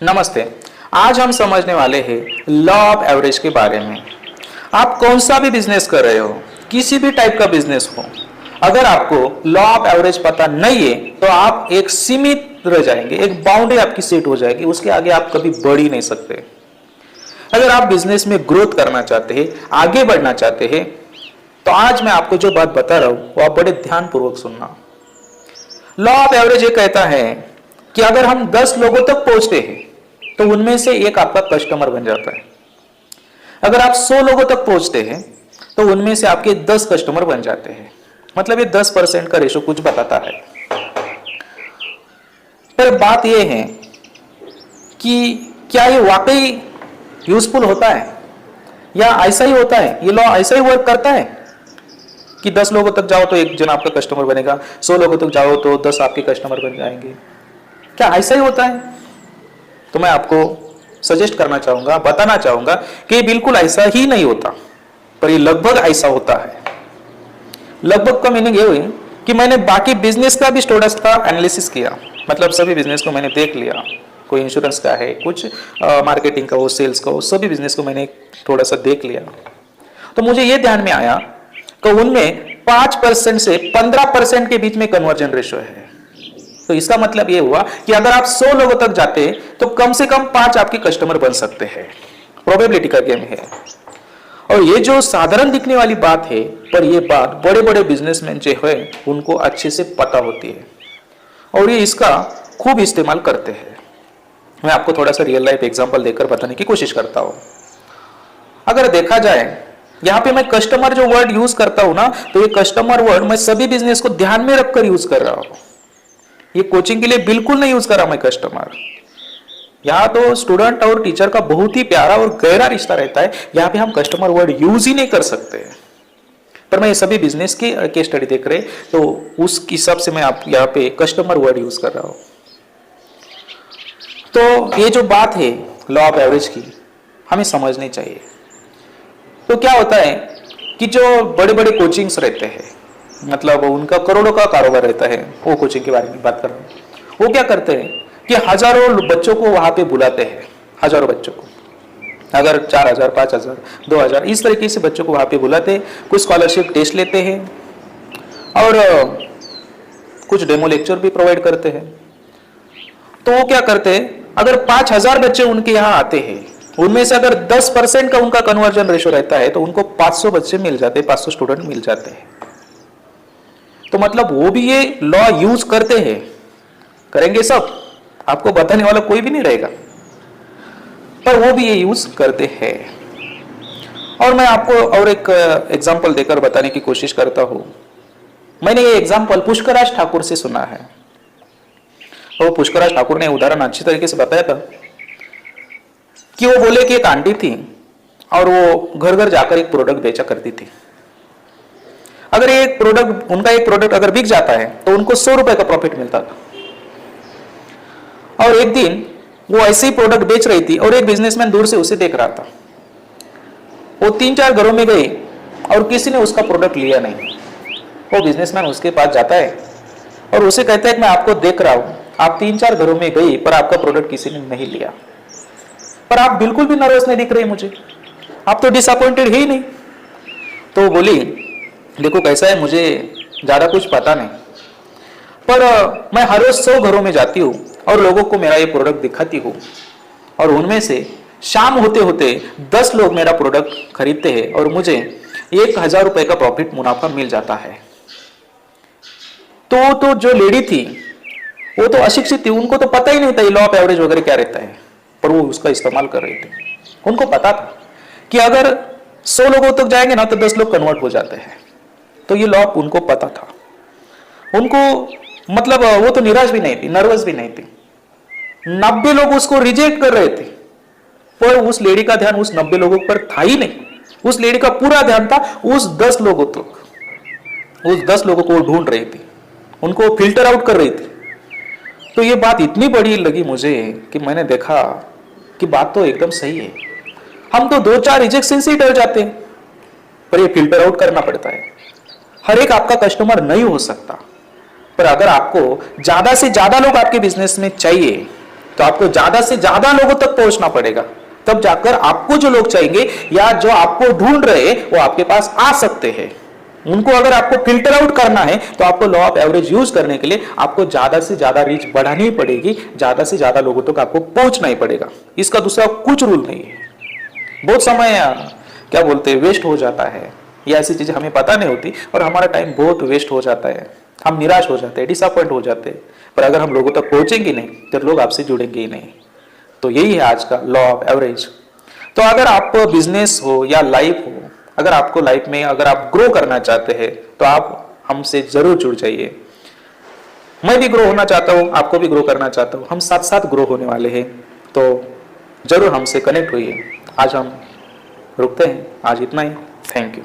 नमस्ते। आज हम समझने वाले हैं लॉ ऑफ एवरेज के बारे में। आप कौन सा भी बिजनेस कर रहे हो, किसी भी टाइप का बिजनेस हो, अगर आपको लॉ ऑफ एवरेज पता नहीं है तो आप एक सीमित रह जाएंगे, एक बाउंड्री आपकी सेट हो जाएगी, उसके आगे आप कभी बढ़ ही नहीं सकते। अगर आप बिजनेस में ग्रोथ करना चाहते हैं, आगे बढ़ना चाहते हैं, तो आज मैं आपको जो बात बता रहा हूं वो आप बड़े ध्यानपूर्वक सुनना। लॉ ऑफ एवरेज ये कहता है कि अगर हम 10 लोगों तक पहुंचते हैं तो उनमें से एक आपका कस्टमर बन जाता है। अगर आप 100 लोगों तक पहुंचते हैं तो उनमें से आपके 10 कस्टमर बन जाते हैं। मतलब ये 10% का रेशो कुछ बताता है। पर बात यह है कि क्या ये वाकई यूजफुल होता है या ऐसा ही होता है, ये लॉ ऐसा ही वर्क करता है कि 10 लोगों तक जाओ तो एक जन आपका कस्टमर बनेगा, 100 लोगों तक जाओ तो 10 आपके कस्टमर बन जाएंगे। क्या ऐसा ही होता है? तो मैं आपको सजेस्ट करना चाहूंगा, बताना चाहूंगा कि बिल्कुल ऐसा ही नहीं होता, पर ये लगभग ऐसा होता है। लगभग का मीनिंग ये हुई कि मैंने बाकी बिजनेस का भी थोड़ा सा एनालिसिस किया। मतलब सभी बिजनेस को मैंने देख लिया, कोई इंश्योरेंस का है, कुछ मार्केटिंग का हो, सेल्स का हो, सभी बिजनेस को मैंने थोड़ा सा देख लिया। तो मुझे ये ध्यान में आया कि उनमें 5% से 15% के बीच में कन्वर्जन रेशो है। तो इसका मतलब ये हुआ कि अगर आप 100 लोगों तक जाते तो कम से कम 5 आपके कस्टमर बन सकते हैं। प्रोबेबिलिटी का गेम है। और ये जो साधारण दिखने वाली बात है, पर ये बात बड़े बड़े बिजनेसमैन जो है उनको अच्छे से पता होती है और ये इसका खूब इस्तेमाल करते हैं। मैं आपको थोड़ा सा रियल लाइफ एग्जांपल देकर बताने की कोशिश करता हूं। अगर देखा जाए, यहां पे मैं कस्टमर जो वर्ड यूज करता हूं ना, तो ये कस्टमर वर्ड मैं सभी बिजनेस को ध्यान में रखकर यूज कर रहा हूं। ये कोचिंग के लिए बिल्कुल नहीं यूज कर रहा मैं कस्टमर। यहां तो स्टूडेंट और टीचर का बहुत ही प्यारा और गहरा रिश्ता रहता है, यहां पे हम कस्टमर वर्ड यूज ही नहीं कर सकते। पर मैं ये सभी बिजनेस की केस स्टडी देख रहे, तो उस हिसाब से मैं आप यहां पे कस्टमर वर्ड यूज कर रहा हूं। तो ये जो बात है लॉ ऑफ एवरेज की, हमें समझनी चाहिए। तो क्या होता है कि जो बड़े बड़े कोचिंग्स रहते हैं, मतलब उनका करोड़ों का कारोबार रहता है, वो कोचिंग के बारे में बात कर रहा हूं। वो क्या करते हैं कि हजारों बच्चों को वहां पे बुलाते हैं, हजारों बच्चों को, अगर 4000, 5000, 2000 इस तरीके से बच्चों को वहां पे बुलाते हैं। कुछ स्कॉलरशिप टेस्ट लेते हैं और कुछ डेमो लेक्चर भी प्रोवाइड करते हैं। तो वो क्या करते हैं, अगर 5000 बच्चे उनके यहाँ आते हैं, उनमें से अगर 10% का उनका कन्वर्जन रेशो रहता है तो उनको 500 बच्चे मिल जाते हैं, 500 स्टूडेंट मिल जाते हैं। तो मतलब वो भी ये लॉ यूज करते हैं, करेंगे सब, आपको बताने वाला कोई भी नहीं रहेगा, पर वो भी ये यूज करते हैं। और मैं आपको और एक एग्जांपल देकर बताने की कोशिश करता हूं। मैंने ये एग्जांपल पुष्कराज ठाकुर से सुना है। तो पुष्कराज ठाकुर ने उदाहरण अच्छी तरीके से बताया था कि वो बोले कि एक आंटी थी और वो घर घर जाकर एक प्रोडक्ट बेचा करती थी। अगर एक प्रोडक्ट, उनका एक प्रोडक्ट अगर बिक जाता है तो उनको 100 रुपए का प्रॉफिट मिलता था। और एक दिन वो ऐसे ही प्रोडक्ट बेच रही थी और एक बिजनेसमैन दूर से उसे देख रहा था। वो 3-4 घरों में गई और किसी ने उसका प्रोडक्ट लिया नहीं। वो बिजनेसमैन उसके पास जाता है और उसे कहता है कि मैं आपको देख रहा हूं, आप 3-4 घरों में गई पर आपका प्रोडक्ट किसी ने नहीं लिया, पर आप बिल्कुल भी नर्वस नहीं दिख रहे मुझे, आप तो डिसअपॉइंटेड ही नहीं। तो वो बोली, देखो कैसा है, मुझे ज्यादा कुछ पता नहीं, पर मैं हर रोज 100 घरों में जाती हूँ और लोगों को मेरा ये प्रोडक्ट दिखाती हूँ और उनमें से शाम होते होते 10 लोग मेरा प्रोडक्ट खरीदते हैं और मुझे 1000 रुपए का प्रॉफिट मुनाफा मिल जाता है। तो जो लेडी थी वो तो अशिक्षित थी, उनको तो पता ही नहीं था ये लॉ ऑफ एवरेज वगैरह क्या रहता है, पर वो उसका इस्तेमाल कर रही थी। उनको पता था कि अगर 100 लोगों तक जाएंगे ना तो 10 लोग कन्वर्ट हो जाते हैं। तो ये लॉ उनको पता था। उनको मतलब वो तो निराश भी नहीं थी, नर्वस भी नहीं थी। 90 लोग उसको रिजेक्ट कर रहे थे, पर उस लेडी का ध्यान उस 90 लोगों पर था ही नहीं। उस लेडी का पूरा ध्यान था उस 10 लोगों तक। उस 10 लोगों को ढूंढ रही थी, उनको फिल्टर आउट कर रही थी। तो ये बात इतनी बड़ी लगी मुझे कि मैंने देखा कि बात तो एकदम सही है। हम तो 2-4 रिजेक्शन से ही डर जाते हैं, पर ये फिल्टर आउट करना पड़ता है। हर एक आपका कस्टमर नहीं हो सकता, पर अगर आपको ज्यादा से ज्यादा लोग आपके बिजनेस में चाहिए तो आपको ज्यादा से ज्यादा लोगों तक पहुंचना पड़ेगा, तब जाकर आपको जो लोग चाहिए या जो आपको ढूंढ रहे वो आपके पास आ सकते हैं। उनको अगर आपको फिल्टर आउट करना है तो आपको लॉ ऑफ एवरेज यूज करने के लिए आपको ज्यादा से ज्यादा रीच बढ़ानी ही पड़ेगी, ज्यादा से ज्यादा लोगों तक आपको पहुंचना ही पड़ेगा। इसका दूसरा कुछ रूल नहीं है। बहुत समय क्या बोलते हैं वेस्ट हो जाता है, ये ऐसी चीजें हमें पता नहीं होती और हमारा टाइम बहुत वेस्ट हो जाता है, हम निराश हो जाते हैं, डिसअपॉइंट हो जाते हैं। पर अगर हम लोगों तक पहुंचेंगे नहीं तो लोग आपसे जुड़ेंगे ही नहीं। तो यही है आज का लॉ ऑफ एवरेज। तो अगर आप बिजनेस हो या लाइफ हो, अगर आपको लाइफ में अगर आप ग्रो करना चाहते हैं तो आप हमसे जरूर जुड़ जाइए। मैं भी ग्रो होना चाहता हूं, आपको भी ग्रो करना चाहता हूं, हम साथ साथ ग्रो होने वाले हैं। तो जरूर हमसे कनेक्ट होइए। आज हम रुकते हैं, आज इतना ही। Thank you.